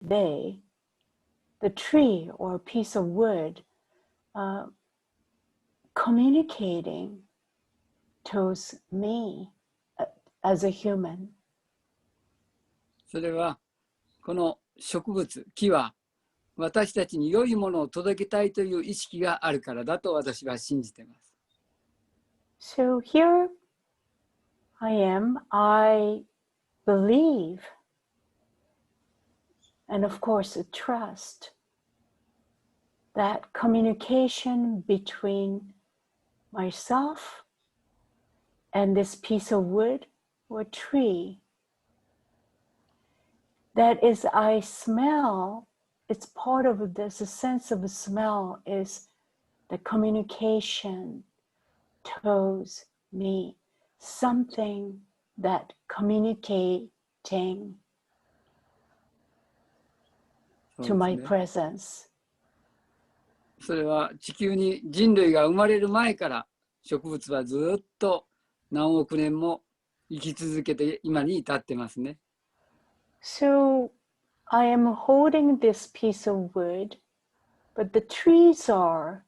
they, the tree or piece of wood, communicating towards me as a human. それはこの植物、木は私たちに良いものを届けたいという意識があるからだと私は信じています。So here I am, I believe, and of course trust, that communication between myself and this piece of wood or tree, that is, I smell, it's part of this, the sense of smell is the communication towards me, something that communicating to my presence. それは地球に人類が生まれる前から植物はずっと何億年も生き続けて今に至ってますね。So I am holding this piece of wood, but the trees are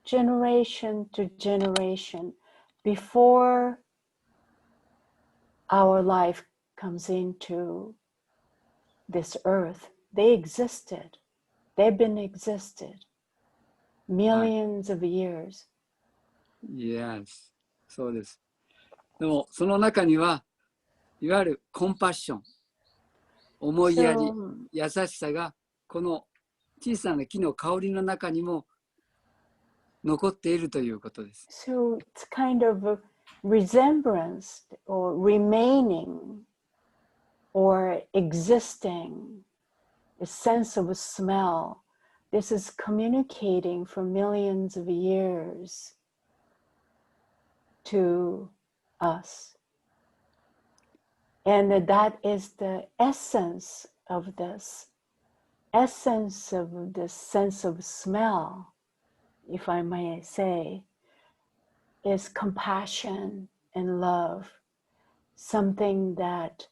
generation to generation before our life comes into this earth. They existed. They've been existed millions of years. Yes, そうです。でもその中にはいわゆるコンパッション、思いやり、優しさがこの小さな木の香りの中にも残っているということです。So it's kind of a resemblance or remaining or existing, a sense of a smell. This is communicating for millions of years to us. And that is the essence of this sense of smell, if I may say, is compassion and love, something that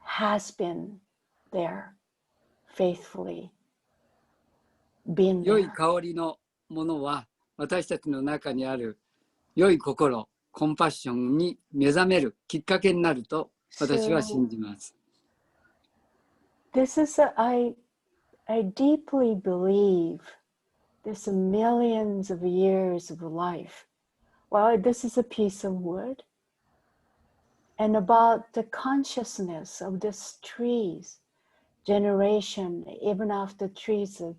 has been there faithfully, been there. 良い香りのものは私たちの中にある良い心、コンパッションに目覚めるきっかけになると私は信じます。This is I deeply believe this millions of years of life. Well, this is a piece of wood. And about the consciousness of this trees, generation, even after trees are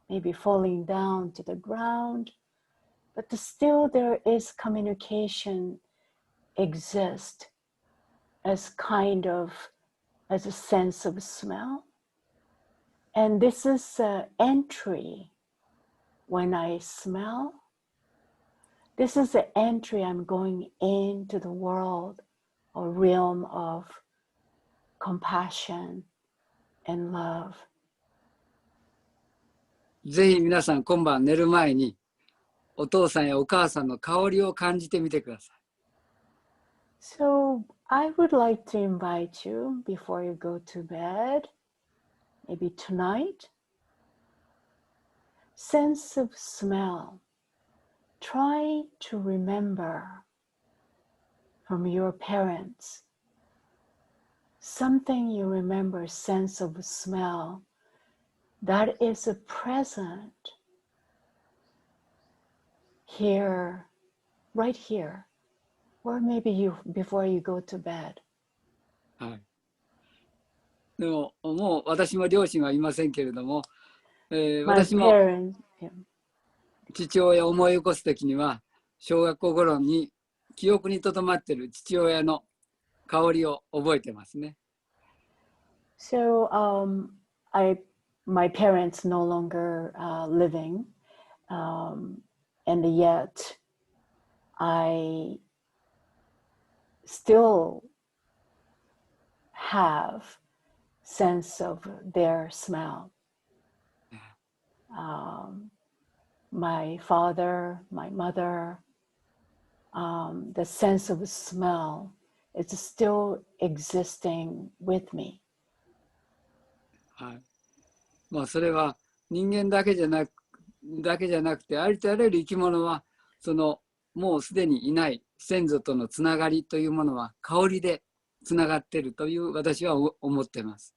maybe falling down to the ground, but still there is communication exist as a sense of smell. And this is an entry when I smell. This is the entry I'm going into the world or realm of compassion and love. ぜひ皆さん今晩寝る前にお父さんやお母さんの香りを感じてみてください。So I would like to invite you before you go to bed, maybe tonight, sense of smell. Try to remember from your parents, something you remember, sense of smell that is a present here, right here, or maybe before you go to bed. はい。でももう私も両親はいませんけれども、私も父親を思い起こすときには小学校頃に記憶にとどまっている父親の香りを覚えてますね。So my parents no longer living, and yet I still have sense of their smell. My father, my mother, the sense of smell is still existing with me. はい。まあそれは人間だけじゃなくて、ありとあらゆる生き物はそのもうすでにいない先祖とのつながりというものは香りでつながっているという私は思っています。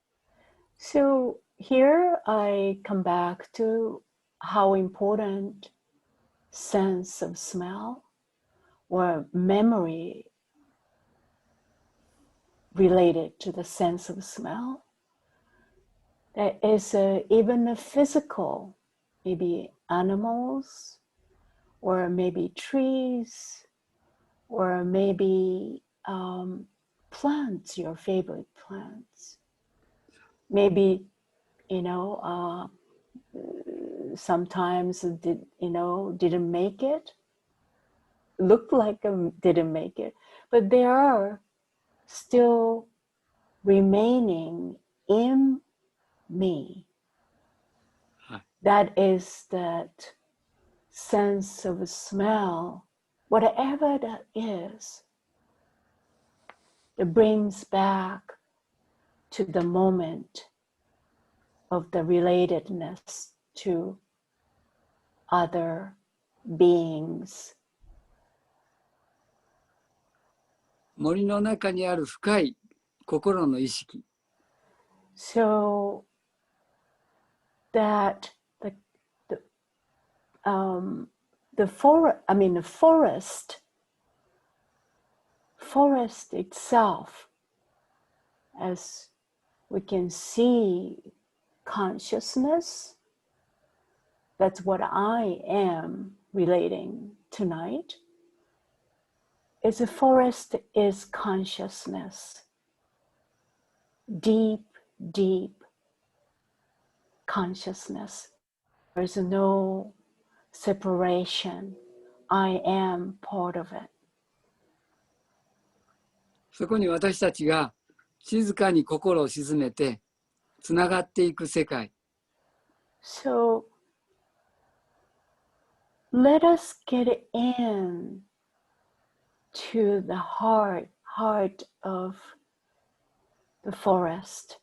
So here I come back to how important sense of smell or memory related to the sense of smell. There is even a physical, maybe animals, or maybe trees, or maybe plants, your favorite plants. Maybe, sometimes didn't make it, looked like didn't make it, but they are still remaining in me. That is that sense of smell, whatever that is, it brings back to the moment of the relatedness to other beings. 森の中にある深い心の意識。So that the forest itself, as we can see consciousness, that's what I am relating tonight, is the forest is consciousness, deep, deep consciousness. There's no separation. I am part of it. そこに私たちが静かに心を静めてつながっていく世界。So let us get in to the heart of the forest,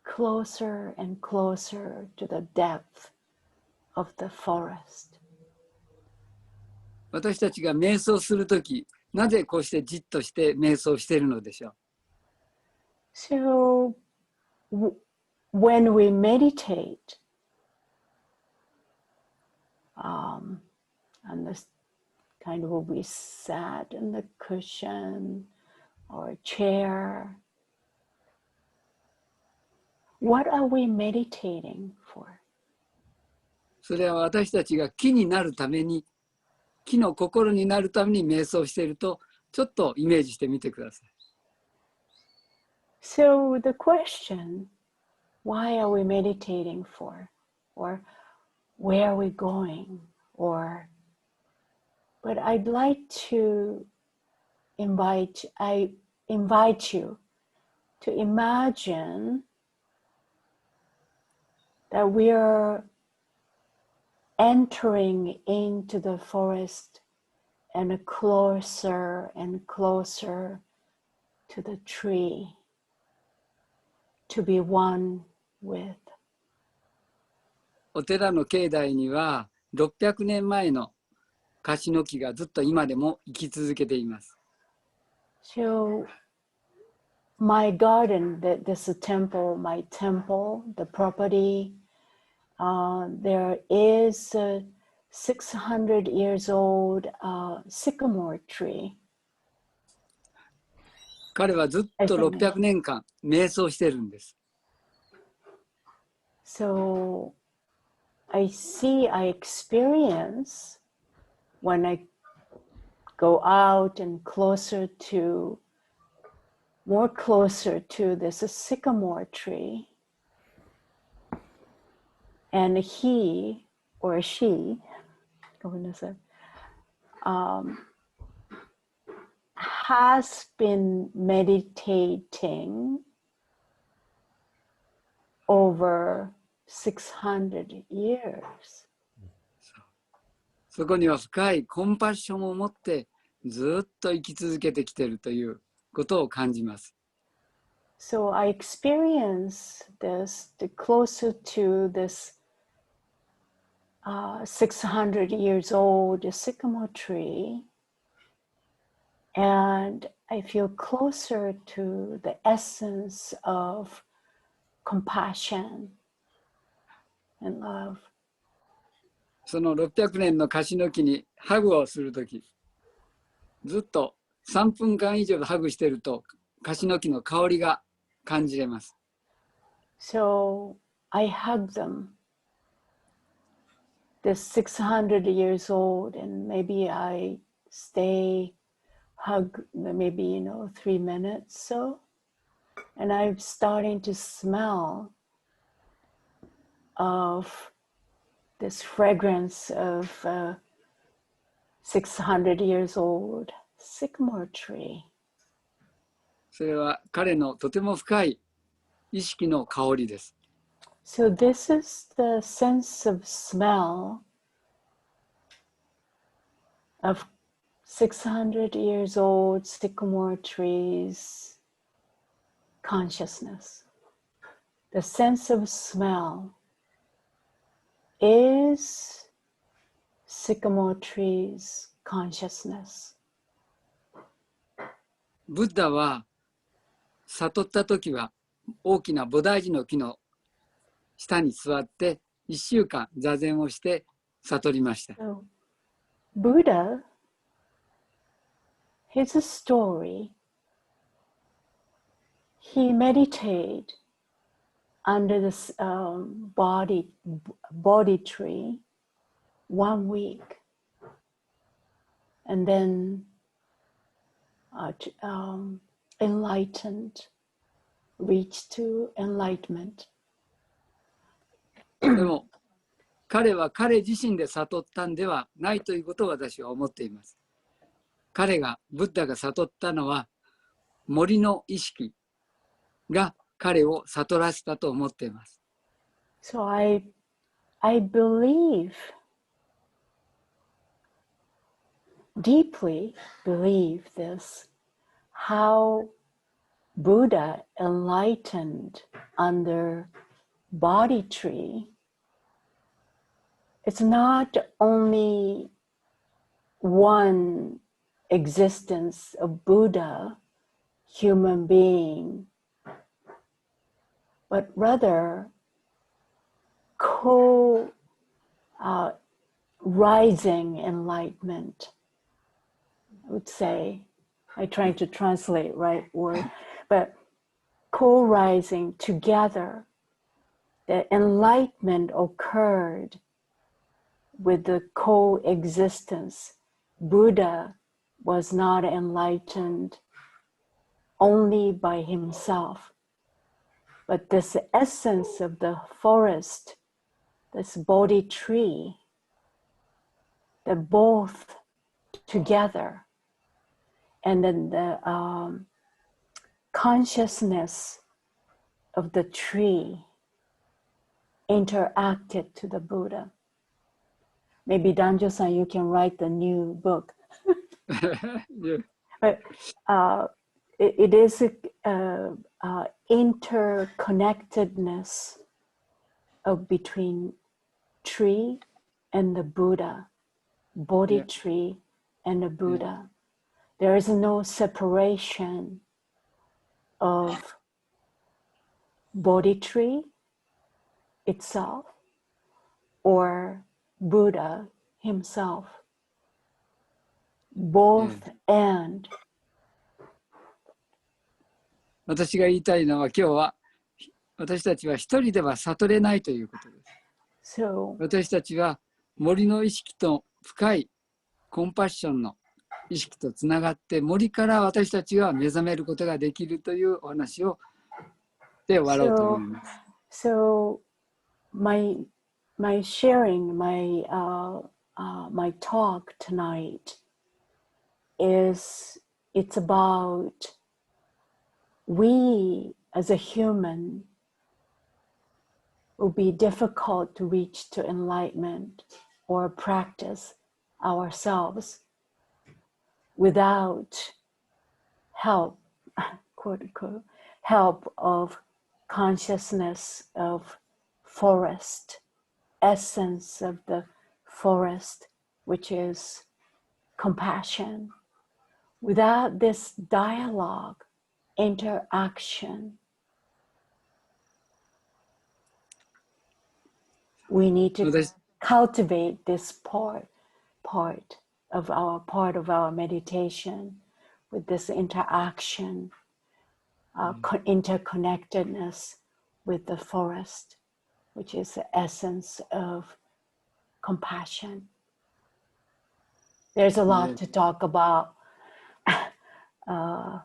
closer and closer to the depth of the forest. 私たちが瞑想するとき、なぜこうしてじっとして瞑想しているのでしょう。So when we meditate, and this kind of we sat in the cushion or chair, what are we meditating for? それは私たちが木になるために、木の心になるために瞑想していると、ちょっとイメージしてみてください。So the question, why are we meditating for? Or where are we going? Or, but I'd like to invite you to imagine that we are entering into the forest and closer to the tree, to be one with. お寺の境内には600年前の樫の木がずっと今でも生き続けています。So my garden, this temple, my temple, the property, there is a 600 years old sycamore tree. 彼はずっと600年間瞑想してるんです。So I experience when I go out and more closer to this sycamore tree, and he or she, has been meditating over 600 years. そこには深いコンパッションを持ってずっと生き続けてきているということを感じます。So I experience this, the closer to this 600 years old sycamore tree, and I feel closer to the essence of compassion and love. その600年の樫の木にハグをするとき、ずっと3分間以上ハグしてると樫の木の香りが感じれます。So I hug them. This 600 years old, and maybe I stay hug maybe 3 minutes so, and I'm starting to smell of this fragrance of 600 years old sycamore tree. それは彼のとても深い意識の香りです。So this is the sense of smell of 600 years old sycamore trees consciousness. The sense of smell is sycamore trees consciousness. ブッダは悟った時は大きな菩提樹の木の下に座って1週間座禅をして悟りました。So, Buddha, his story, he meditated under this body tree 1 week, and then enlightened, reached to enlightenment. でも彼は彼自身で悟ったんではないということを私は思っています。ブッダが悟ったのは森の意識が彼を悟らせたと思っています。So I deeply believe this, how Buddha enlightened under body tree. It's not only one existence of Buddha, human being, but rather rising enlightenment, I would say. I'm trying to translate right word, but co-rising together. The enlightenment occurred with the coexistence. Buddha was not enlightened only by himself, but this essence of the forest, this Bodhi tree, they're both together. And then the consciousness of the tree interacted to the Buddha. Maybe Danjo-san, you can write the new book. Yeah. But it is interconnectedness of between tree and the Buddha, Bodhi tree and the Buddha. There is no separation of Bodhi tree itself or Buddha himself. Both and. 私が言いたいのは今日は私たちは一人では悟れないということです。So, 私たちは森の意識と深いコンパッションの意識とつながって森から私たちが目覚めることができるというお話をで終わろうと思います。So my sharing, my talk tonight it's about we as a human will be difficult to reach to enlightenment or practice ourselves without help, quote unquote, help of consciousness of forest, essence of the forest, which is compassion. Without this dialogue, interaction, we need to cultivate this part of our meditation with this interaction, interconnectedness with the forest, which is the essence of compassion. There's a lot to talk about the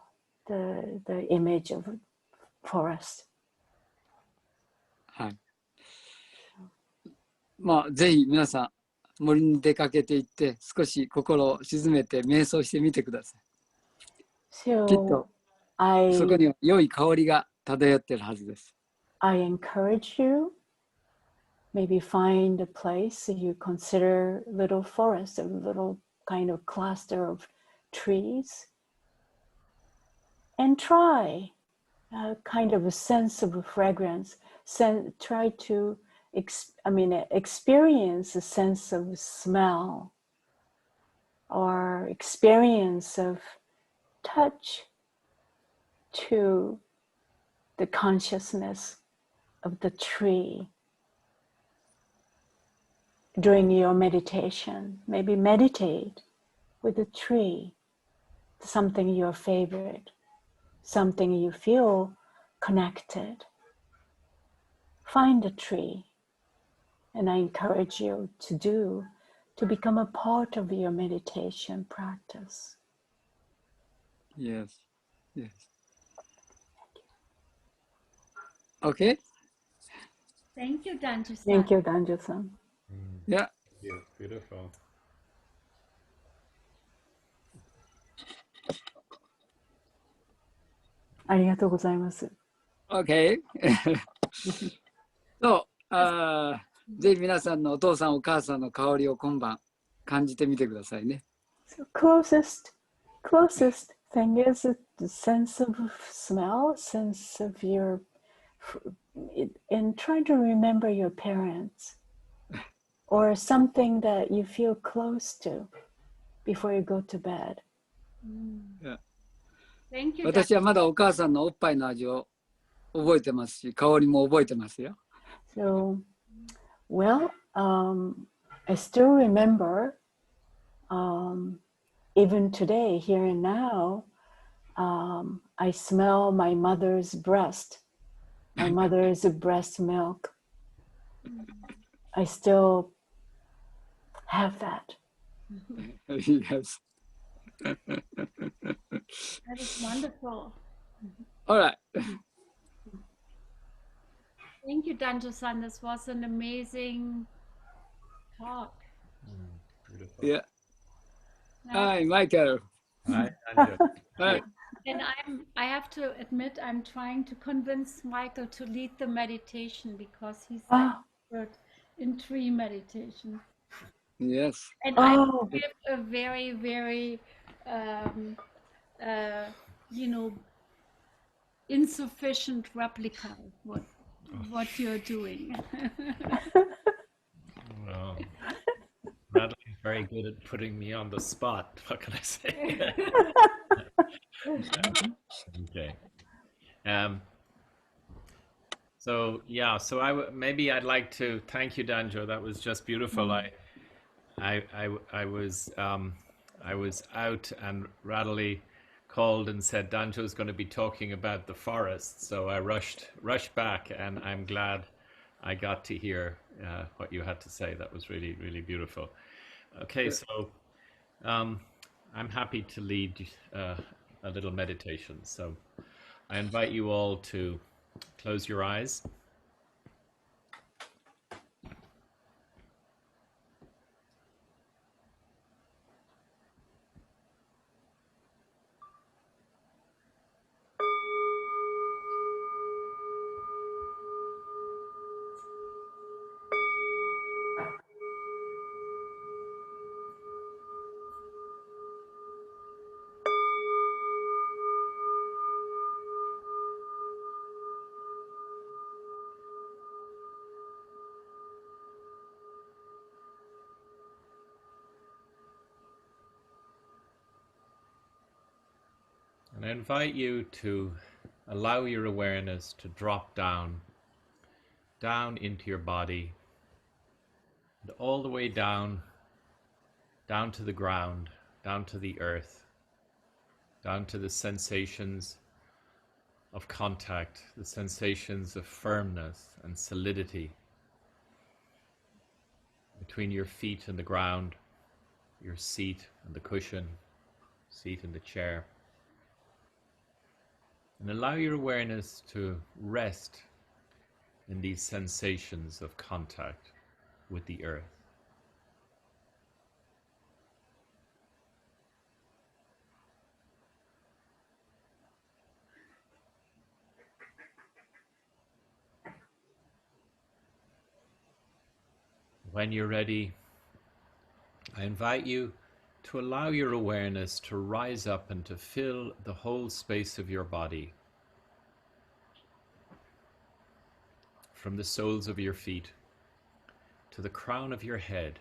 image of forest. はい。まあ、ぜひ皆さん、森に出かけていって、少し心を静めて瞑想してみてください。きっと、そこには良い香りが漂っているはずです。I encourage you, maybe find a place you consider little forest, a little kind of cluster of trees, and try a kind of a sense of a fragrance. Try to experience a sense of smell or experience of touch to the consciousness of the tree during your meditation. Maybe meditate with the tree, something your favorite, something you feel connected. Find a tree, and I encourage you to become a part of your meditation practice. Yes, yes. Okay? Thank you, Danjo-san. Thank you, Danjo-san. Yeah. Yes, beautiful. Okay. So, ぜひ皆さんのお父さんお母さんの香りを今晩感じてみてくださいね。So closest thing is the sense of smell, sense of your, and try to remember your parents or something that you feel close to before you go to bed. Thank you, 私はまだお母さんのおっぱいの味を覚えてますし、香りも覚えてますよ。So, well, I still remember, even today, here and now, I smell my mother's breast, my mother's breast milk. I still have that. Yes. That is wonderful. All right. Thank you, Danjo-san. This was an amazing talk. Beautiful. Yeah. Hi, Michael. Hi, Danjo. Hi. And I have to admit, I'm trying to convince Michael to lead the meditation because he's an expert in tree meditation. Yes. And I give a very, very, insufficient replica of what you're doing. Well, Radhule is very good at putting me on the spot. What can I say? Okay. So yeah, so maybe I'd like to thank you, Danjo. That was just beautiful. I was out and Radhule called and said Danjo's going to be talking about the forest. So I rushed back, and I'm glad I got to hear what you had to say. That was really, really beautiful. Okay, so I'm happy to lead a little meditation. So I invite you all to close your eyes. I invite you to allow your awareness to drop down into your body, and all the way down to the ground, down to the earth, down to the sensations of contact, the sensations of firmness and solidity between your feet and the ground, your seat and the cushion, seat and the chair. And allow your awareness to rest in these sensations of contact with the earth. When you're ready, I invite you to allow your awareness to rise up and to fill the whole space of your body, from the soles of your feet to the crown of your head,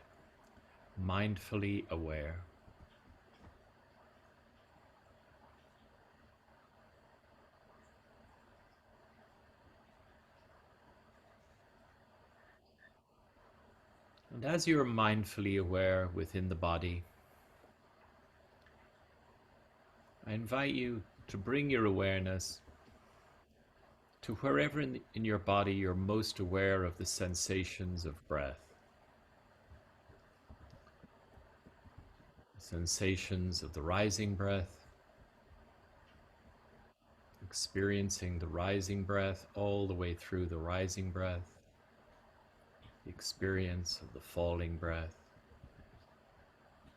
mindfully aware. And as you are mindfully aware within the body, I invite you to bring your awareness to wherever in your body you're most aware of the sensations of breath. Sensations of the rising breath, experiencing the rising breath all the way through the rising breath, the experience of the falling breath,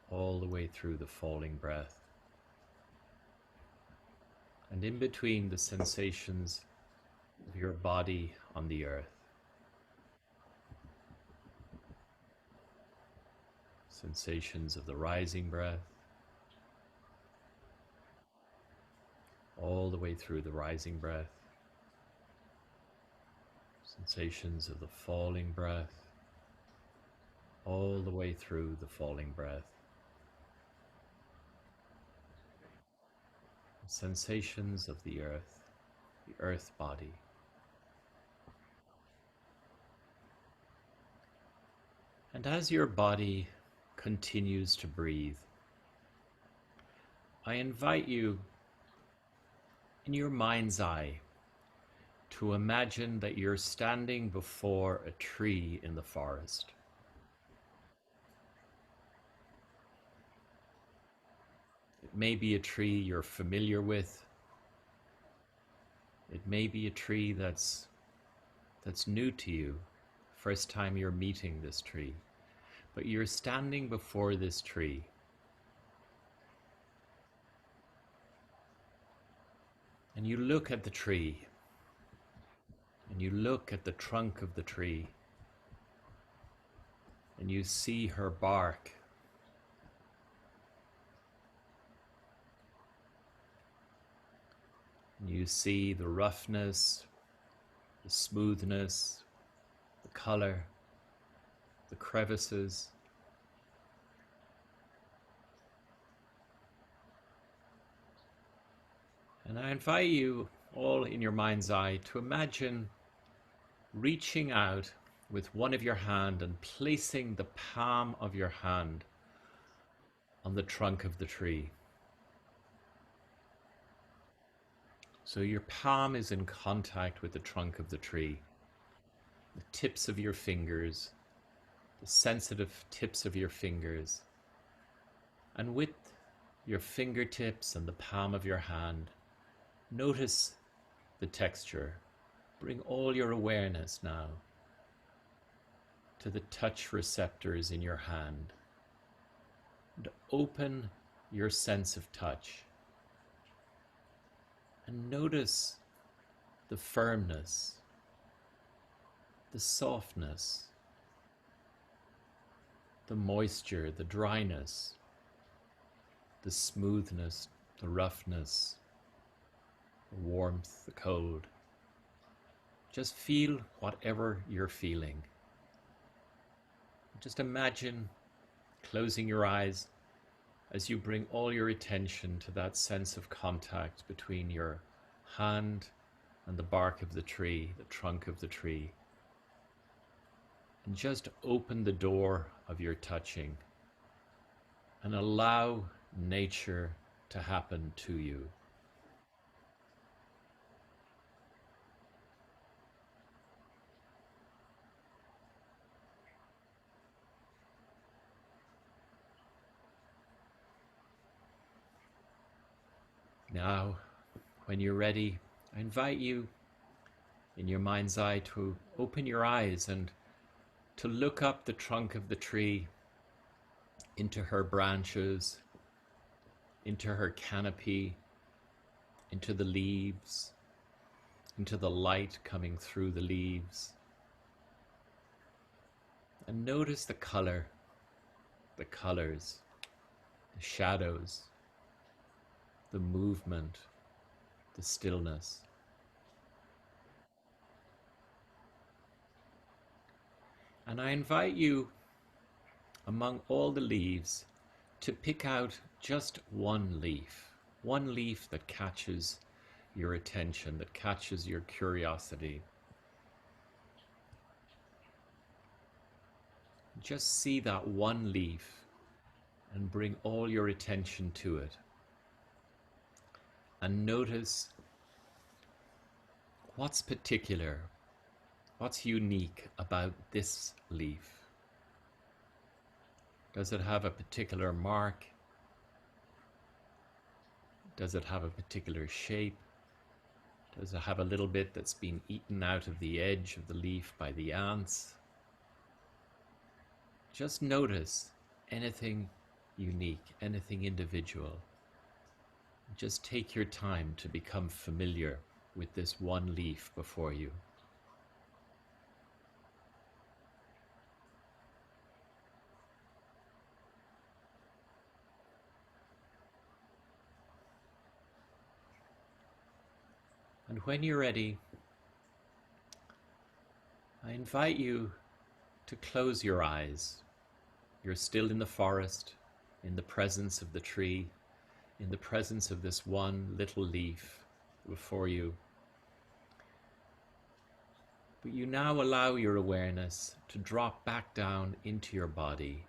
all the way through the falling breath, and in between the sensations of your body on the earth. Sensations of the rising breath, all the way through the rising breath. Sensations of the falling breath, all the way through the falling breath. Sensations of the earth body. And as your body continues to breathe, I invite you in your mind's eye to imagine that you're standing before a tree in the forest. It may be a tree you're familiar with. It may be a tree that's new to you, first time you're meeting this tree. But you're standing before this tree. And you look at the tree. And you look at the trunk of the tree. And you see her bark. And you see the roughness, the smoothness, the color, the crevices. And I invite you all in your mind's eye to imagine reaching out with one of your hand and placing the palm of your hand on the trunk of the tree. So your palm is in contact with the trunk of the tree. The tips of your fingers, the sensitive tips of your fingers, and with your fingertips and the palm of your hand, notice the texture. Bring all your awareness now to the touch receptors in your hand and open your sense of touch and notice the firmness, the softness, the moisture, the dryness, the smoothness, the roughness, the warmth, the cold. Just feel whatever you're feeling. Just imagine closing your eyes as you bring all your attention to that sense of contact between your hand and the bark of the tree, the trunk of the tree. And just open the door of your touching and allow nature to happen to you. Now, when you're ready, I invite you in your mind's eye to open your eyes and to look up the trunk of the tree into her branches, into her canopy, into the leaves, into the light coming through the leaves. And notice the color, the colors, the shadows, the movement, the stillness. And I invite you, among all the leaves, to pick out just one leaf that catches your attention, that catches your curiosity. Just see that one leaf and bring all your attention to it. And notice what's particular, what's unique about this leaf. Does it have a particular mark? Does it have a particular shape? Does it have a little bit that's been eaten out of the edge of the leaf by the ants? Just notice anything unique, anything individual. Just take your time to become familiar with this one leaf before you. And when you're ready, I invite you to close your eyes. You're still in the forest, in the presence of the tree, in the presence of this one little leaf before you. But you now allow your awareness to drop back down into your body,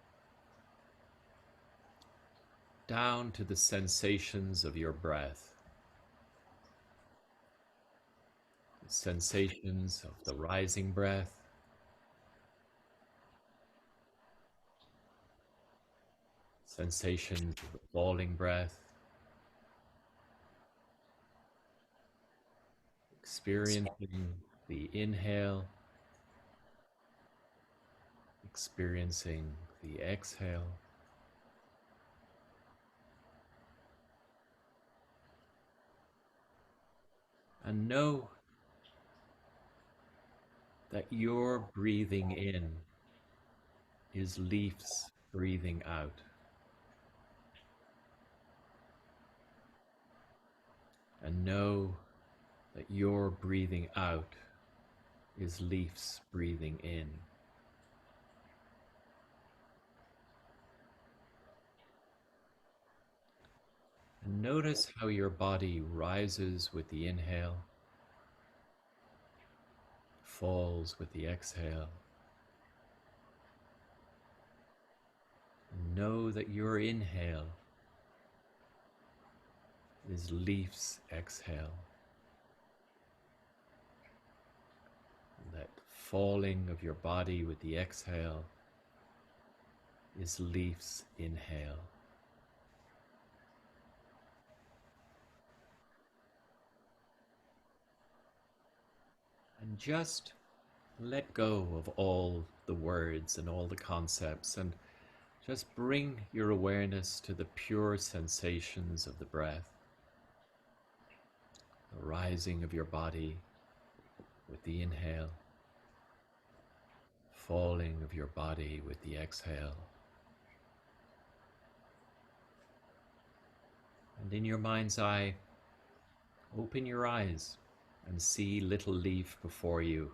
down to the sensations of your breath, the sensations of the rising breath, sensations of the falling breath, experiencing the inhale, experiencing the exhale. And know that your breathing in is leaves breathing out. And know that your breathing out is leaves breathing in. And notice how your body rises with the inhale, falls with the exhale. And know that your inhale is leaves exhale. And that falling of your body with the exhale is leaves inhale. And just let go of all the words and all the concepts and just bring your awareness to the pure sensations of the breath, the rising of your body with the inhale, falling of your body with the exhale. And in your mind's eye, open your eyes and see little leaf before you.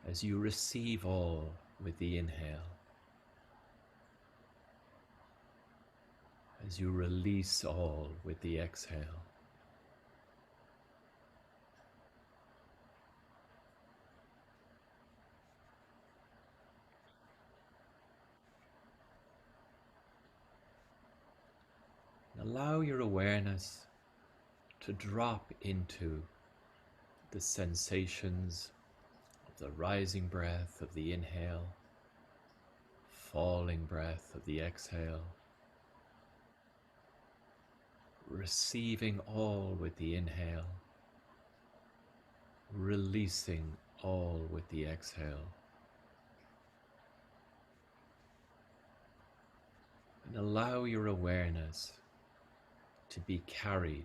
As you receive all with the inhale. As you release all with the exhale. Allow your awareness to drop into the sensations of the rising breath of the inhale, falling breath of the exhale, receiving all with the inhale, releasing all with the exhale. And allow your awareness to be carried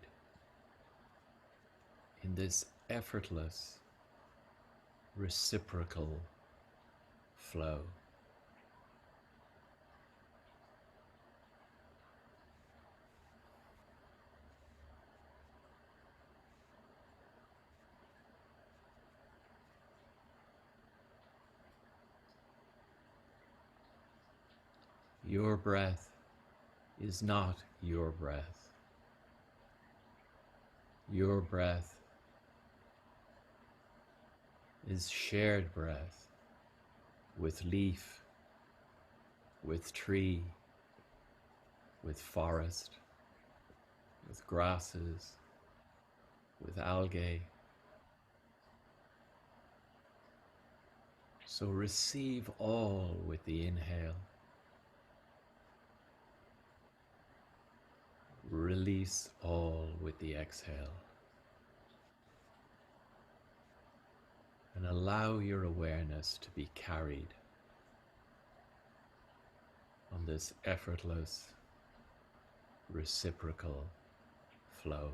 in this effortless, reciprocal flow. Your breath is not your breath. Your breath is shared breath with leaf, with tree, with forest, with grasses, with algae. So receive all with the inhale. Release all with the exhale. And allow your awareness to be carried on this effortless, reciprocal flow.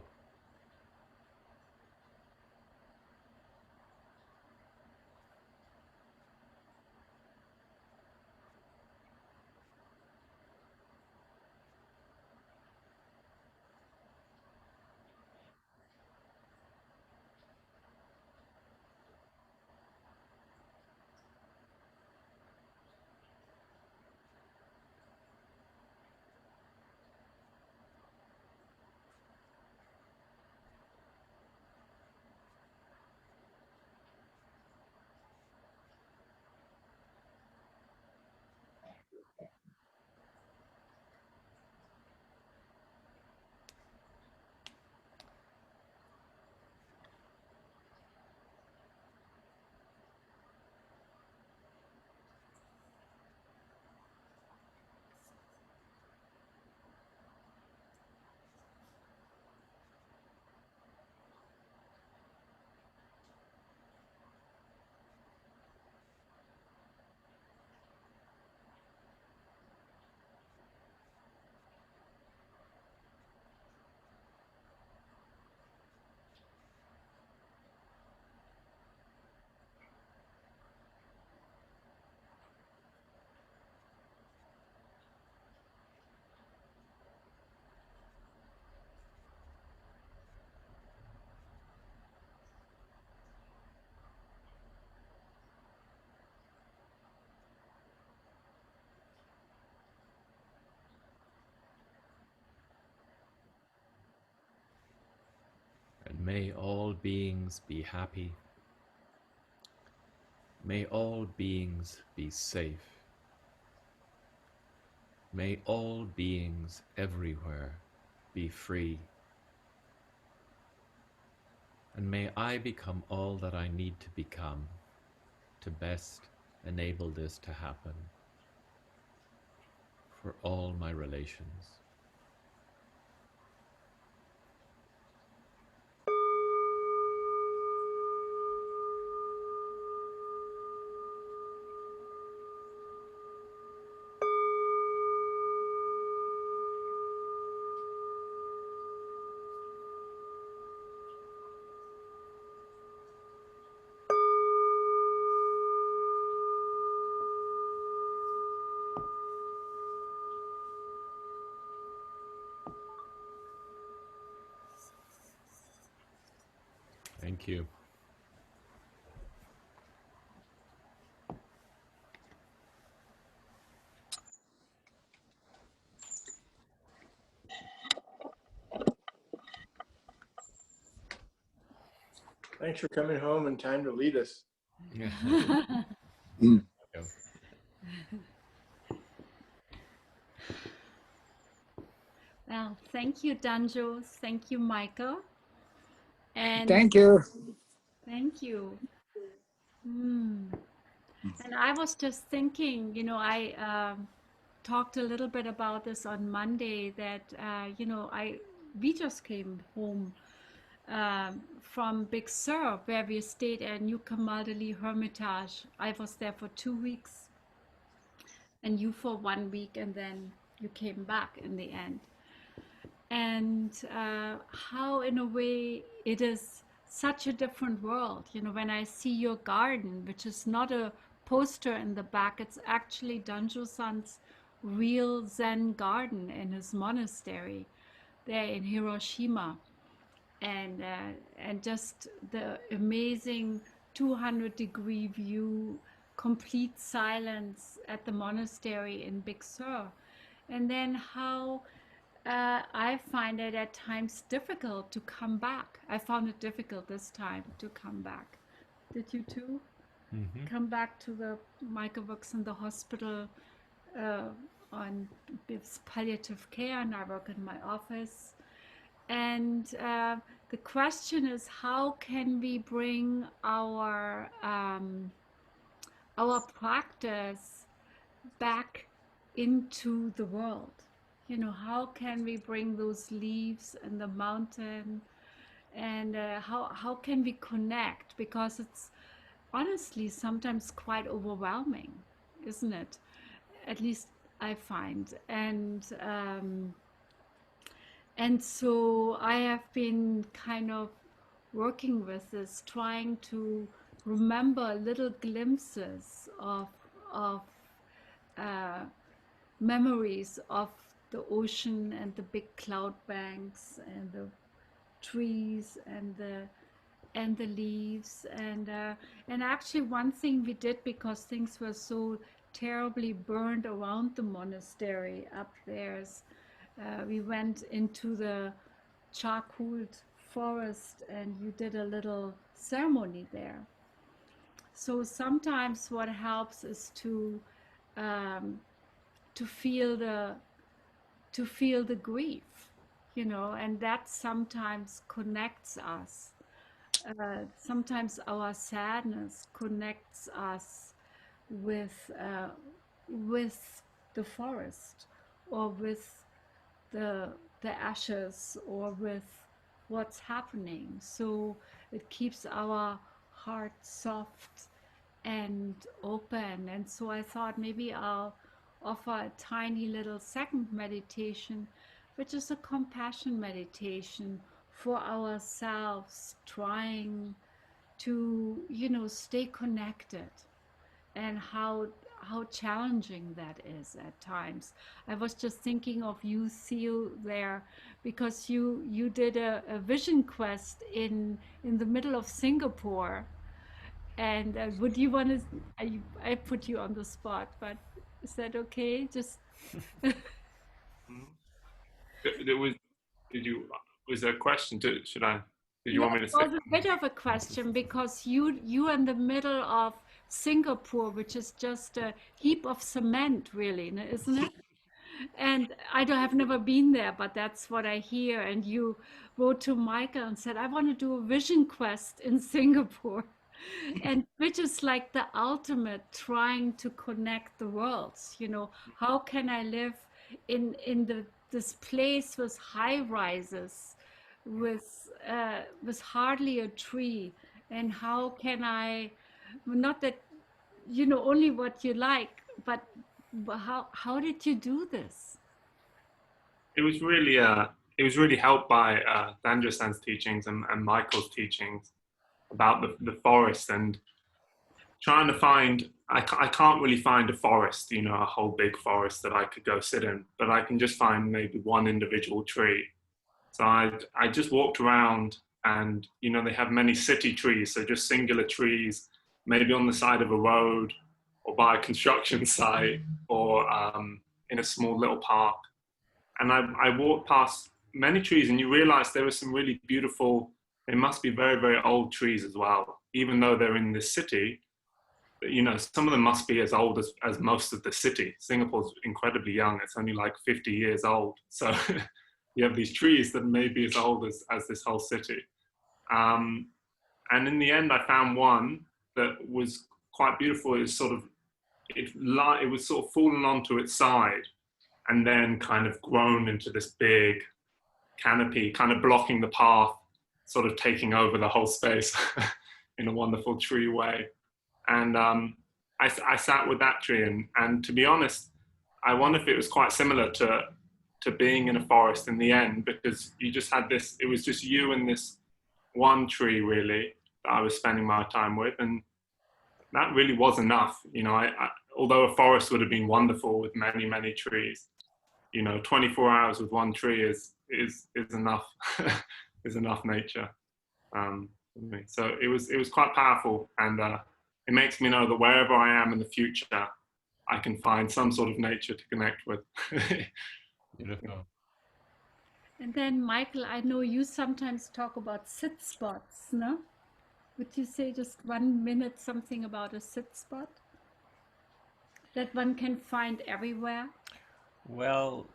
And may all beings be happy. May all beings be safe. May all beings everywhere be free. And may I become all that I need to become to best enable this to happen for all my relations. Thank you. Thanks for coming home in time to lead us.うん。Well, thank you, Danjo. Thank you, Michael. And Thank you. thank you. And I was just thinking, you know, I talked a little bit about this on Monday that, you know, we just came home from Big Sur, where we stayed at New Camaldoli Hermitage. I was there for 2 weeks, and you for 1 week, and then you came back in the end. And how, in a way, it is such a different world. You know, when I see your garden, which is not a poster in the back, it's actually Danjo-san's real Zen garden in his monastery there in Hiroshima. And just the amazing 200-degree view, complete silence at the monastery in Big Sur. And then how I find it at times difficult to come back. I found it difficult this time to come back. Did you too? Come back to the Michael works in the hospital on with palliative care, and I work in my office. And the question is, how can we bring our practice back into the world? You know, how can we bring those leaves in the mountain, and how can we connect? Because it's honestly sometimes quite overwhelming, isn't it? At least I find. And so I have been kind of working with this, trying to remember little glimpses of memories of the ocean and the big cloud banks and the trees and the leaves, and actually one thing we did, because things were so terribly burned around the monastery up there, is we went into the charcoaled forest and you did a little ceremony there. So sometimes what helps is to feel the grief, you know, and that sometimes connects us. Sometimes our sadness connects us with the forest, or with the ashes, or with what's happening. So it keeps our heart soft and open. And so I thought maybe I'll offer a tiny little second meditation, which is a compassion meditation for ourselves, trying to, you know, stay connected, and how challenging that is at times. I was just thinking of you, Theo, there, because you did a vision quest in the middle of Singapore. And would you want to? I put you on the spot, but is that okay? Just Was there a question? Did you want me to say? It was a bit of a question, because you're in the middle of Singapore, which is just a heap of cement, really, isn't it? And I've never been there, but that's what I hear. And you wrote to Michael and said, I want to do a vision quest in Singapore. And which is like the ultimate, trying to connect the worlds. You know, how can I live in this place with high rises, with hardly a tree, and how can I, not that, you know, only what you like, but how did you do this? It was really helped by Danjo-san's teachings and Michael's teachings about the forest, and trying to find, I can't really find a forest, you know, a whole big forest that I could go sit in, but I can just find maybe one individual tree. So I just walked around, and, you know, they have many city trees, so just singular trees, maybe on the side of a road, or by a construction site, or in a small little park. And I walked past many trees, and you realize there were some really beautiful, they must be very, very old trees as well. Even though they're in this city, you know, some of them must be as old as most of the city. Singapore's incredibly young. It's only like 50 years old. So you have these trees that may be as old as this whole city. And in the end, I found one that was quite beautiful. It was sort of, it was sort of fallen onto its side and then kind of grown into this big canopy, kind of blocking the path, sort of taking over the whole space in a wonderful tree way. And I sat with that tree, and to be honest, I wonder if it was quite similar to being in a forest in the end, because you just had this, it was just you and this one tree really that I was spending my time with, and that really was enough. You know, although a forest would have been wonderful with many, many trees, you know, 24 hours with one tree is enough, is enough nature. So it was quite powerful, and it makes me know that wherever I am in the future, I can find some sort of nature to connect with. Beautiful. And then, Michael, I know you sometimes talk about sit spots, no? Would you say just 1 minute something about a sit spot that one can find everywhere? Well,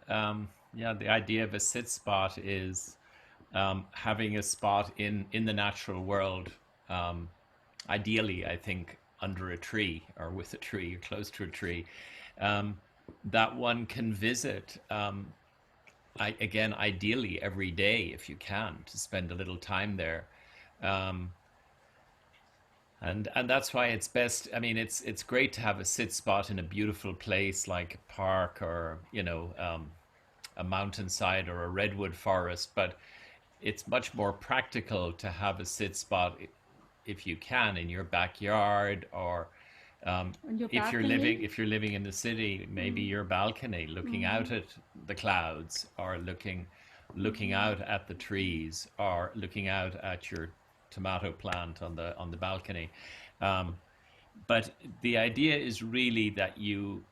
yeah, the idea of a sit spot is having a spot in the natural world, ideally, I think, under a tree or with a tree or close to a tree, that one can visit. Again, ideally every day if you can, to spend a little time there. And that's why it's best. I mean, it's great to have a sit spot in a beautiful place like a park or, you know, a mountainside or a redwood forest, but it's much more practical to have a sit spot, if you can, in your backyard, or if you're living in the city, maybe your balcony, looking out at the clouds, or looking out at the trees, or looking out at your tomato plant on the balcony. But the idea is really that you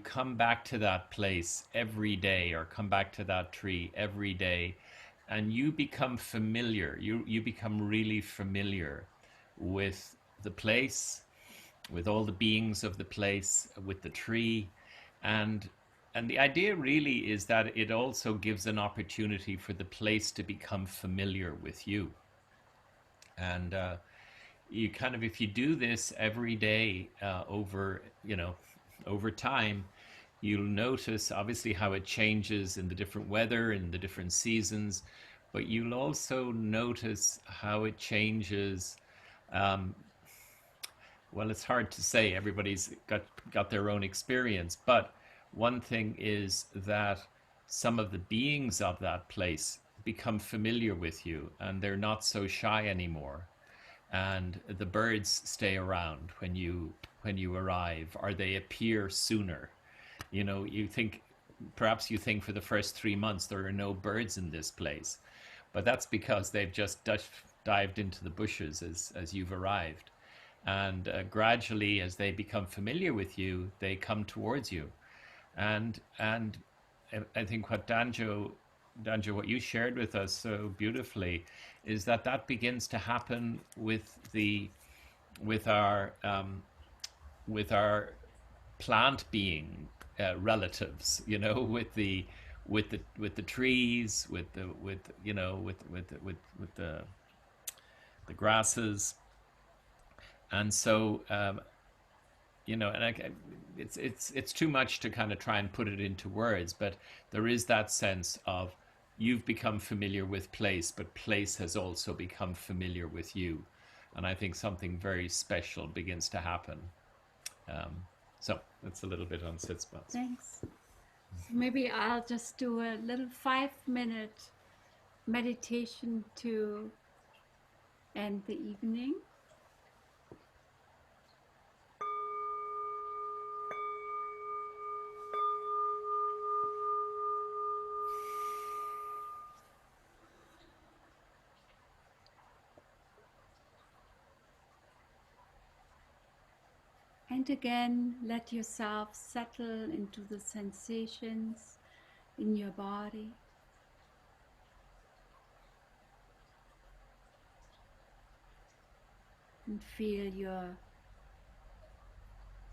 come back to that place every day, or come back to that tree every day, and you become familiar. You become really familiar with the place, with all the beings of the place, with the tree, and the idea really is that it also gives an opportunity for the place to become familiar with you. And you kind of, if you do this every day, over time, you'll notice obviously how it changes in the different weather, in the different seasons, but you'll also notice how it changes. Well, it's hard to say. Everybody's got their own experience, but one thing is that some of the beings of that place become familiar with you, and they're not so shy anymore. And the birds stay around when you arrive, or they appear sooner. You know, perhaps you think for the first 3 months there are no birds in this place, but that's because they've just dived into the bushes as you've arrived. And gradually, as they become familiar with you, they come towards you. And I think what Danjo, what you shared with us so beautifully, is that begins to happen with our plant being relatives. You know, with the trees, with the grasses. And so, and it's too much to kind of try and put it into words, but there is that sense of you've become familiar with place, but place has also become familiar with you. And I think something very special begins to happen. So that's a little bit on sit spots. Thanks. Maybe I'll just do a little 5-minute meditation to end the evening. And again, let yourself settle into the sensations in your body. And feel your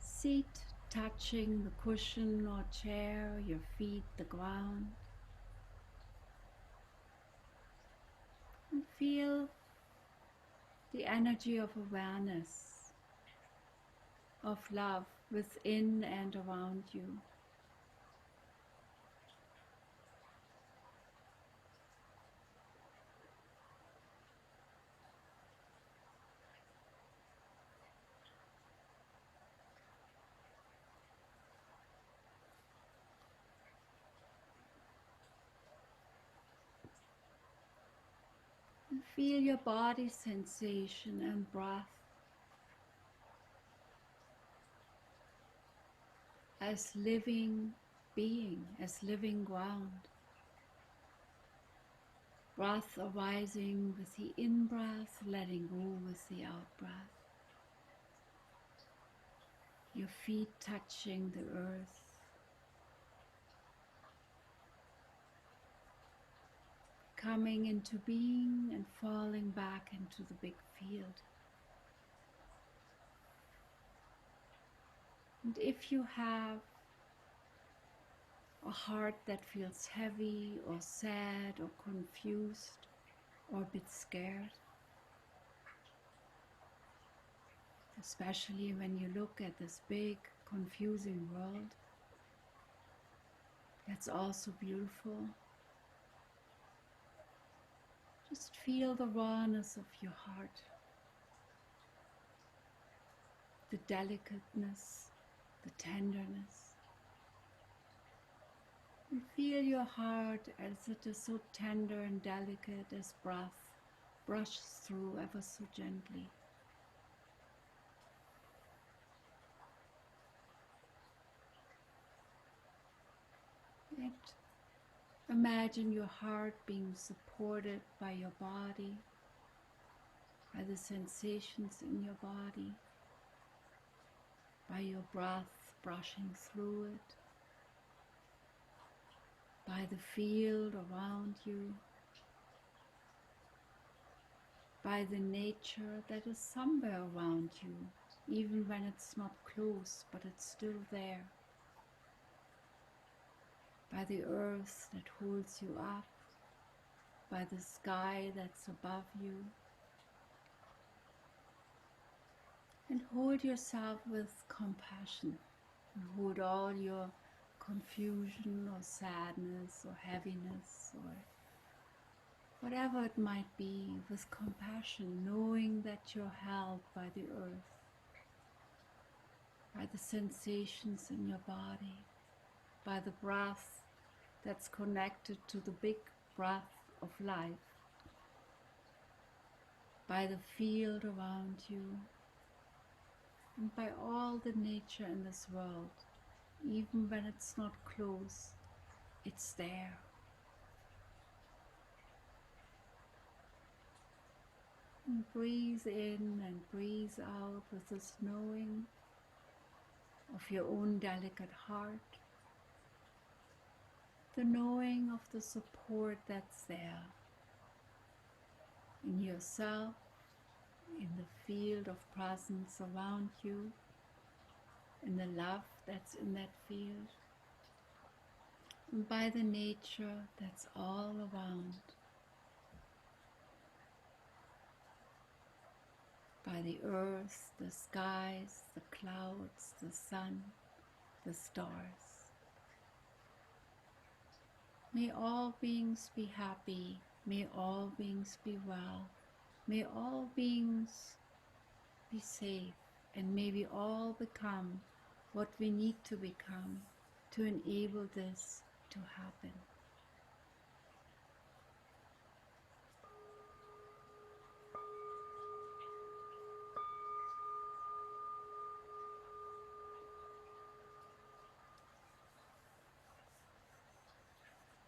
seat touching the cushion or chair, your feet the ground. And feel the energy of awareness, of love within and around you. And feel your body sensation and breath as living being, as living ground. Breath arising with the in-breath, letting go with the out-breath. Your feet touching the earth. Coming into being and falling back into the big field. And if you have a heart that feels heavy or sad or confused or a bit scared, especially when you look at this big, confusing world, that's also beautiful. Just feel the rawness of your heart, the delicateness, the tenderness. And feel your heart as it is so tender and delicate as breath brushes through ever so gently. And imagine your heart being supported by your body, by the sensations in your body, by your breath brushing through it, by the field around you, by the nature that is somewhere around you, even when it's not close, but it's still there, by the earth that holds you up, by the sky that's above you. And hold yourself with compassion, and hold all your confusion or sadness or heaviness or whatever it might be with compassion, knowing that you're held by the earth, by the sensations in your body, by the breath that's connected to the big breath of life, by the field around you, and by all the nature in this world. Even when it's not close, it's there. And breathe in and breathe out with this knowing of your own delicate heart, the knowing of the support that's there in yourself, in the field of presence around you, in the love that's in that field, and by the nature that's all around, by the earth, the skies, the clouds, the sun, the stars. May all beings be happy, may all beings be well, may all beings be safe, and may we all become what we need to become to enable this to happen.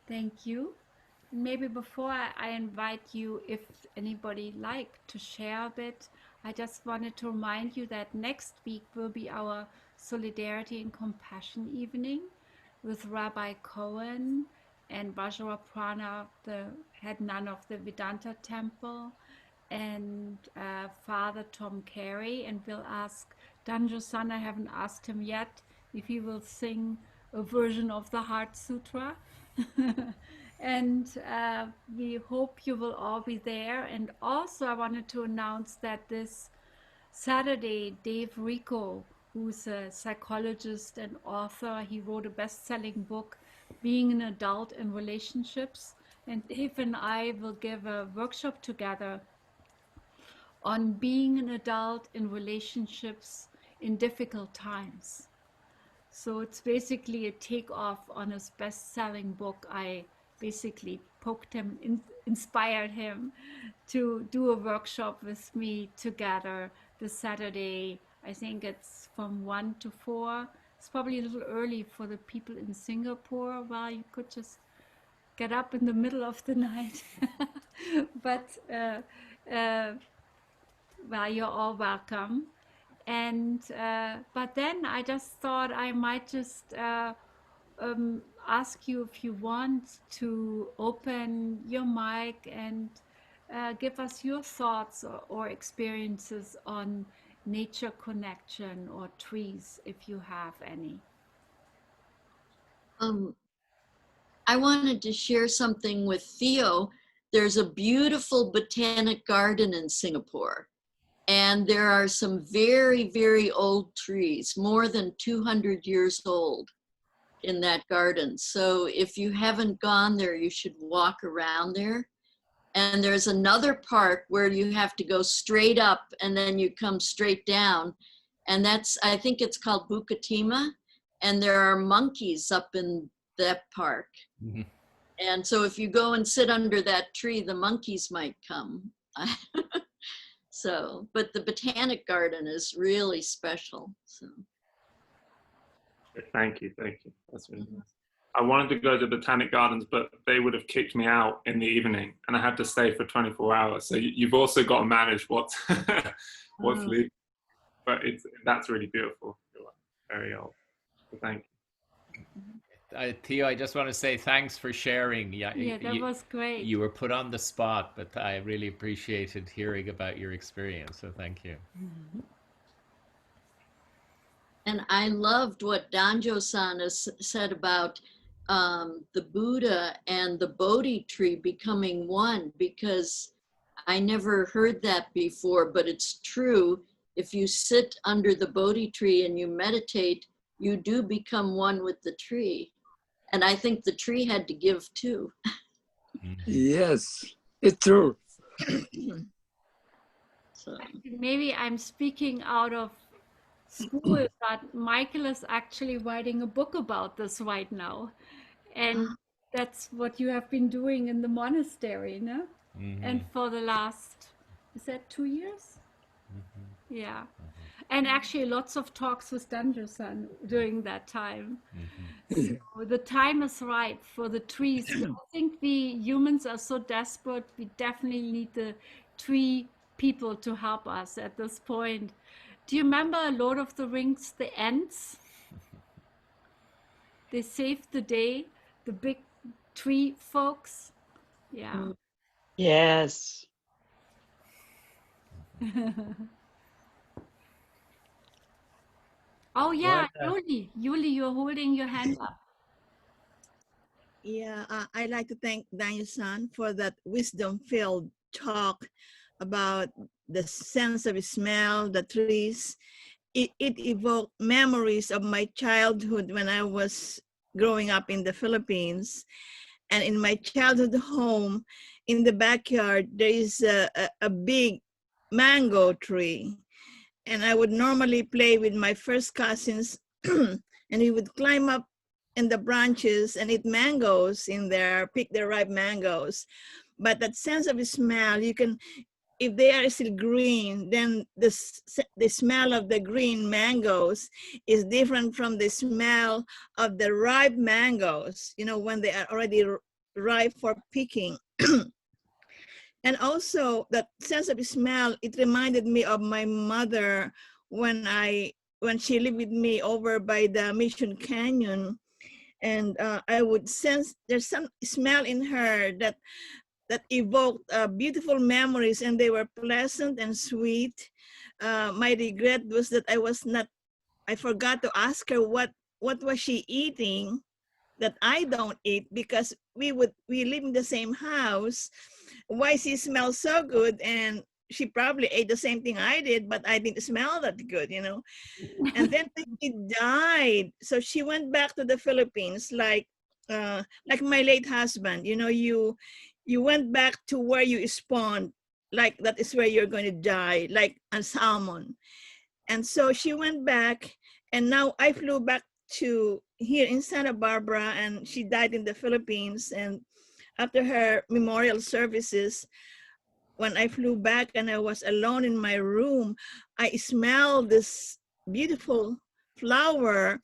Thank you. Maybe before I invite you, if anybody like to share a bit, I just wanted to remind you that next week will be our Solidarity and Compassion evening with Rabbi Cohen and Vajraprana, the head nun of the Vedanta temple, and Father Tom Carey, and we'll ask Danjo-san, I haven't asked him yet, if he will sing a version of the Heart Sutra. And we hope you will all be there. And also I wanted to announce that this Saturday, Dave Rico, who's a psychologist and author, he wrote a best-selling book, Being an Adult in Relationships. And Dave and I will give a workshop together on being an adult in relationships in difficult times. So it's basically a takeoff on his best-selling book. I basically poked him, inspired him to do a workshop with me together this Saturday. I think it's from 1 to 4. It's probably a little early for the people in Singapore. Well, you could just get up in the middle of the night. But well, you're all welcome. And but then I just thought I might just ask you if you want to open your mic and give us your thoughts or experiences on nature connection or trees, if you have any. I wanted to share something with Theo. There's a beautiful botanic garden in Singapore. And there are some very, very old trees, more than 200 years old in that garden. So if you haven't gone there, you should walk around there. And there's another park where you have to go straight up and then you come straight down. And that's, I think it's called Bukatima. And there are monkeys up in that park. Mm-hmm. And so if you go and sit under that tree, the monkeys might come. So, but the botanic garden is really special. So, thank you. That's really nice. I wanted to go to botanic gardens, but they would have kicked me out in the evening, and I had to stay for 24 hours. So you've also got to manage what's legal. But that's really beautiful. Very old. So thank you. Theo, I just want to say thanks for sharing. Yeah, that was great. You were put on the spot, but I really appreciated hearing about your experience. So thank you. Mm-hmm. And I loved what Danjo-san has said about the Buddha and the Bodhi tree becoming one, because I never heard that before, but it's true. If you sit under the Bodhi tree and you meditate, you do become one with the tree. And I think the tree had to give too. Yes, it's true. So. Maybe I'm speaking out of school, but Michael is actually writing a book about this right now. And that's what you have been doing in the monastery, no? Mm-hmm. And for the last, is that 2 years? Mm-hmm. Yeah. Mm-hmm. And actually lots of talks with Danjo-san during that time. Mm-hmm. So the time is right for the trees. I think we humans are so desperate. We definitely need the tree people to help us at this point. Do you remember Lord of the Rings, the Ents? They saved the day, the big tree folks. Yeah. Yes. Oh yeah, Yuli, you're holding your hand up. Yeah, I'd like to thank Danjo-san for that wisdom-filled talk about the sense of smell, the trees. It evoked memories of my childhood when I was growing up in the Philippines. And in my childhood home, in the backyard, there is a big mango tree. And I would normally play with my first cousins and we would climb up in the branches and eat mangoes in there, pick the ripe mangoes. But that sense of smell, you can, if they are still green, then the smell of the green mangoes is different from the smell of the ripe mangoes, you know, when they are already ripe for picking. And also that sense of smell, it reminded me of my mother when she lived with me over by the Mission Canyon. And I would sense there's some smell in her that that evoked beautiful memories, and they were pleasant and sweet. My regret was that I forgot to ask her what was she eating that I don't eat, because we live in the same house. Why she smells so good, and she probably ate the same thing I did, but I didn't smell that good, you know. And then she died. So she went back to the Philippines, like my late husband. You know, you went back to where you spawned, like that is where you're going to die, like a salmon. And so she went back, and now I flew back to here in Santa Barbara, and she died in the Philippines. And after her memorial services, when I flew back and I was alone in my room, I smelled this beautiful flower,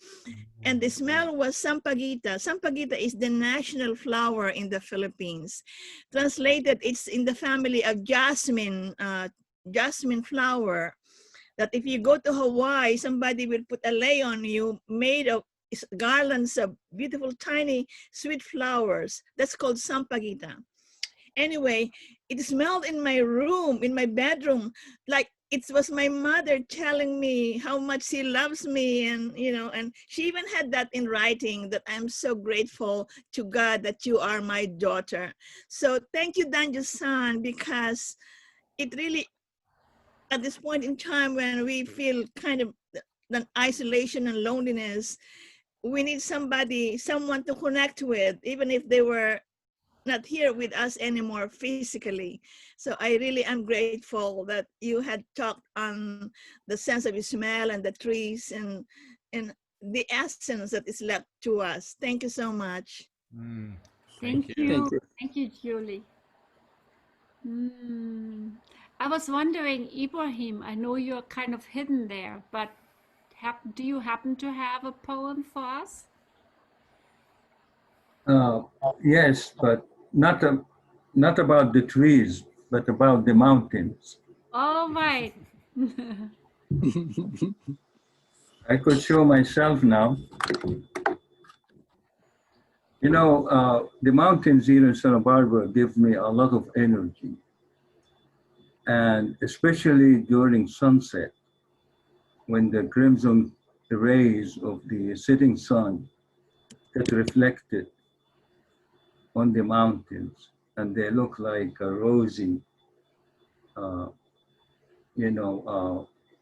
and the smell was sampaguita. Sampaguita is the national flower in the Philippines. Translated, it's in the family of jasmine, jasmine flower, that if you go to Hawaii, somebody will put a lei on you made of garlands of beautiful, tiny, sweet flowers. That's called sampaguita. Anyway, it smelled in my room, in my bedroom, like it was my mother telling me how much she loves me. And, you know, and she even had that in writing, that I'm so grateful to God that you are my daughter. So thank you, Danjo-san, because it really, at this point in time when we feel kind of an isolation and loneliness, we need someone to connect with, even if they were not here with us anymore physically. So I really am grateful that you had talked on the sense of smell and the trees and the essence that is left to us. Thank you so much. Thank Thank you. you. Thank you, Julie. I was wondering, Ibrahim, I know you're kind of hidden there, but do you happen to have a poem for us? Yes, but not about the trees, but about the mountains. All right. I could show myself now. You know, the mountains here in Santa Barbara give me a lot of energy. And especially during sunset, when the crimson rays of the setting sun get reflected on the mountains, and they look like a rosy, uh,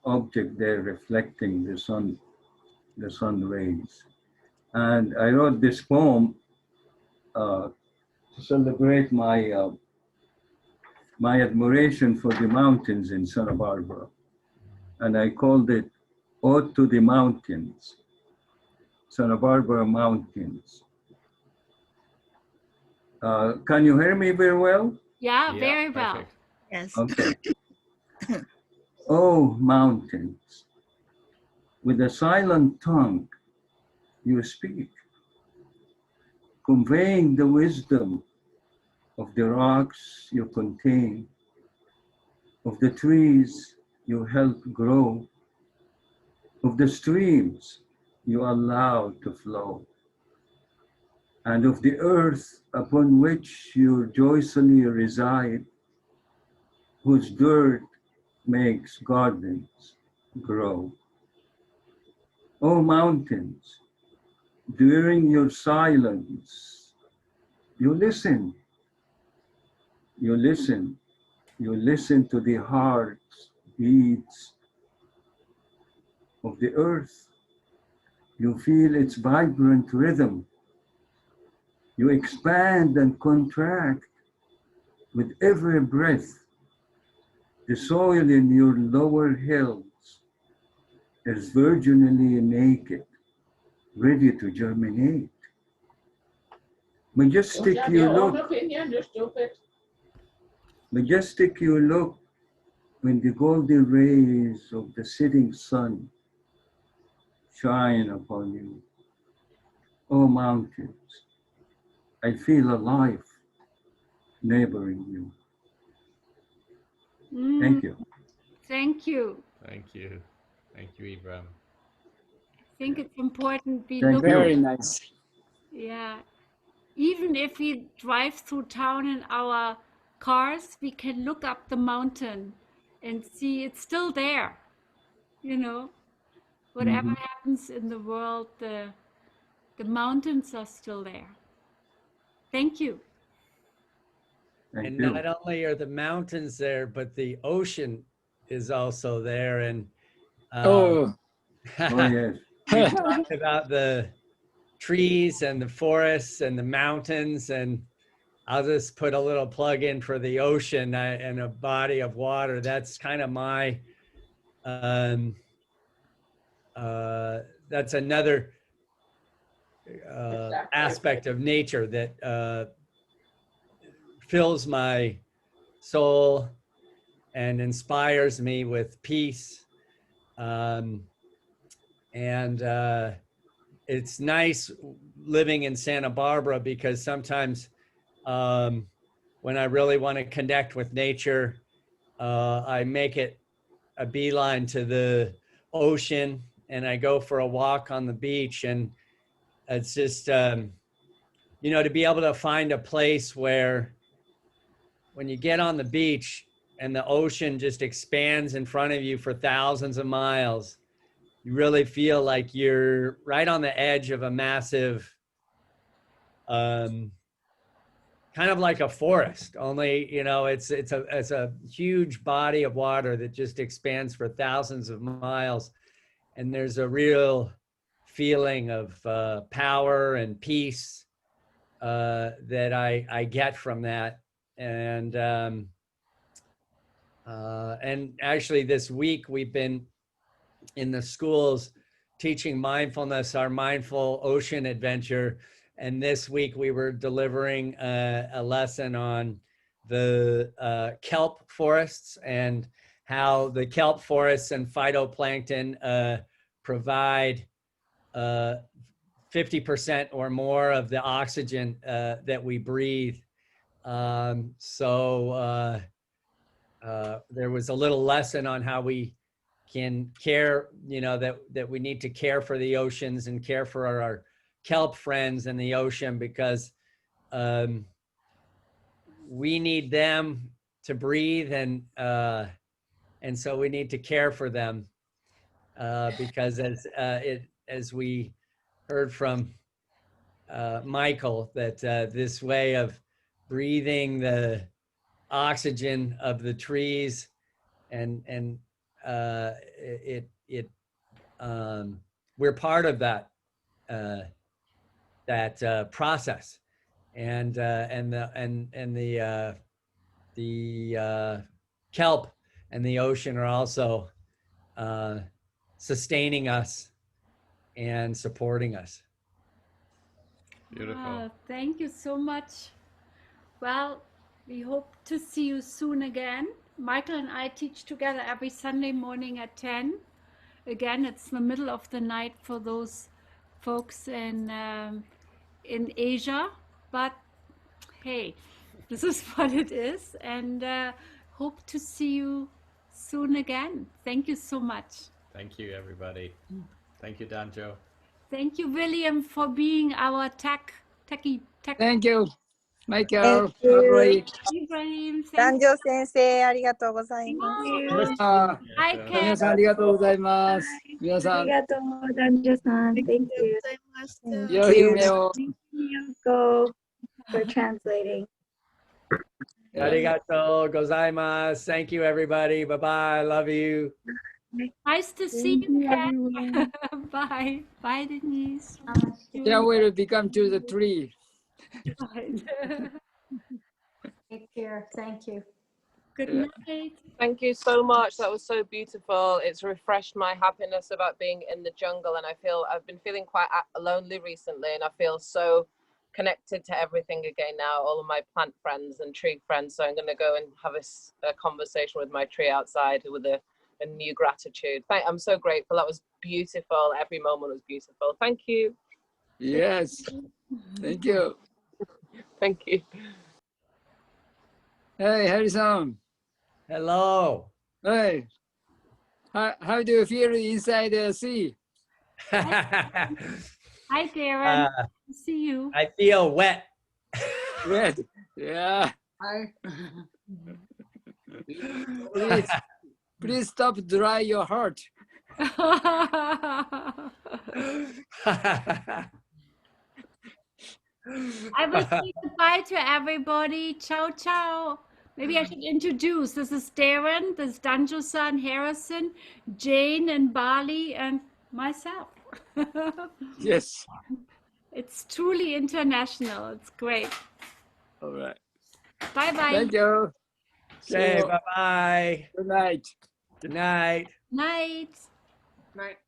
object there reflecting the sun rays. And I wrote this poem to celebrate my admiration for the mountains in Santa Barbara. And I called it Ode to the Mountains, Santa Barbara Mountains. Can you hear me very well? Yeah, very well. Perfect. Yes. Okay. Oh, mountains, with a silent tongue you speak, conveying the wisdom of the rocks you contain, of the trees you help grow, of the streams you allow to flow, and of the earth upon which you joyfully reside, whose dirt makes gardens grow. O mountains, during your silence, you listen, you listen, you listen to the heart's beats of the earth. You feel its vibrant rhythm. You expand and contract with every breath. The soil in your lower hills is virginally naked, ready to germinate. Majestic you look, majestic you look when the golden rays of the setting sun shine upon you. O mountains, I feel alive neighboring you. Thank you. Thank you. Thank you. Thank you, Ibrahim. I think it's important we Thank look. you. Very nice. Yeah. Even if we drive through town in our cars, we can look up the mountain and see it's still there. You know, whatever happens in the world, the mountains are still there. Thank you. Thank And you. not only are the mountains there, but the ocean is also there. And Oh, Oh, yes. we talked about the trees and the forests and the mountains, and I'll just put a little plug in for the ocean and a body of water. That's kind of my, that's another aspect of nature that fills my soul and inspires me with peace. It's nice living in Santa Barbara because sometimes when I really want to connect with nature, I make it a beeline to the ocean and I go for a walk on the beach. And it's just, you know, to be able to find a place where when you get on the beach and the ocean just expands in front of you for thousands of miles, you really feel like you're right on the edge of a massive, kind of like a forest, only, you know, it's a huge body of water that just expands for thousands of miles. And there's a real feeling of power and peace that I get from that. And actually this week we've been in the schools teaching mindfulness, our mindful ocean adventure. And this week we were delivering a lesson on the kelp forests and how the kelp forests and phytoplankton provide 50% or more of the oxygen that we breathe. There was a little lesson on how we can care, you know, that we need to care for the oceans and care for our kelp friends in the ocean because we need them to breathe and so we need to care for them because as we heard from Michael, that this way of breathing the oxygen of the trees and we're part of that process, and the kelp and the ocean are also sustaining us and supporting us. Beautiful. Thank you so much. Well, we hope to see you soon again. Michael and I teach together every Sunday morning at 10. Again, it's the middle of the night for those folks in Asia, but hey, this is what it is, and hope to see you soon again. Thank you so much. Thank you, everybody. Thank you, Danjo. Thank you, William, for being our techie. thank you, Michael. Thank you. Roy. Ibrahim, thank 男女先生、ありがとうございます。you. あ I 皆 can. さんありがとうございます。皆さん、ありがとう、男女さん。Thank you. 良い夢を。 Go for translating. Arigato gozaimasu. Thank you, everybody. Bye-bye. Love you. Nice to see you, Kat. Bye. Bye, Denise. Yeah, will become to the tree. Bye. Take care. Thank you. Good night. Thank you so much. That was so beautiful. It's refreshed my happiness about being in the jungle, and I've been feeling quite lonely recently, and I feel so connected to everything again now, all of my plant friends and tree friends. So I'm going to go and have a conversation with my tree outside with a new gratitude. I'm so grateful. That was beautiful. Every moment was beautiful. Thank you. Yes. Thank you. Thank you. Hey, Harrison. Hello. Hey. How do you feel inside the sea? Hi, Darren. See you. I feel wet. Wet. Yeah. Please stop dry your heart. I will say goodbye to everybody. Ciao, ciao. Maybe I should introduce. This is Darren, this is Danjo-san, Harrison, Jane and Bali, and myself. Yes. It's truly international. It's great. All right. Bye-bye. Thank you. Say bye-bye. Good night. Good night. Night. Night.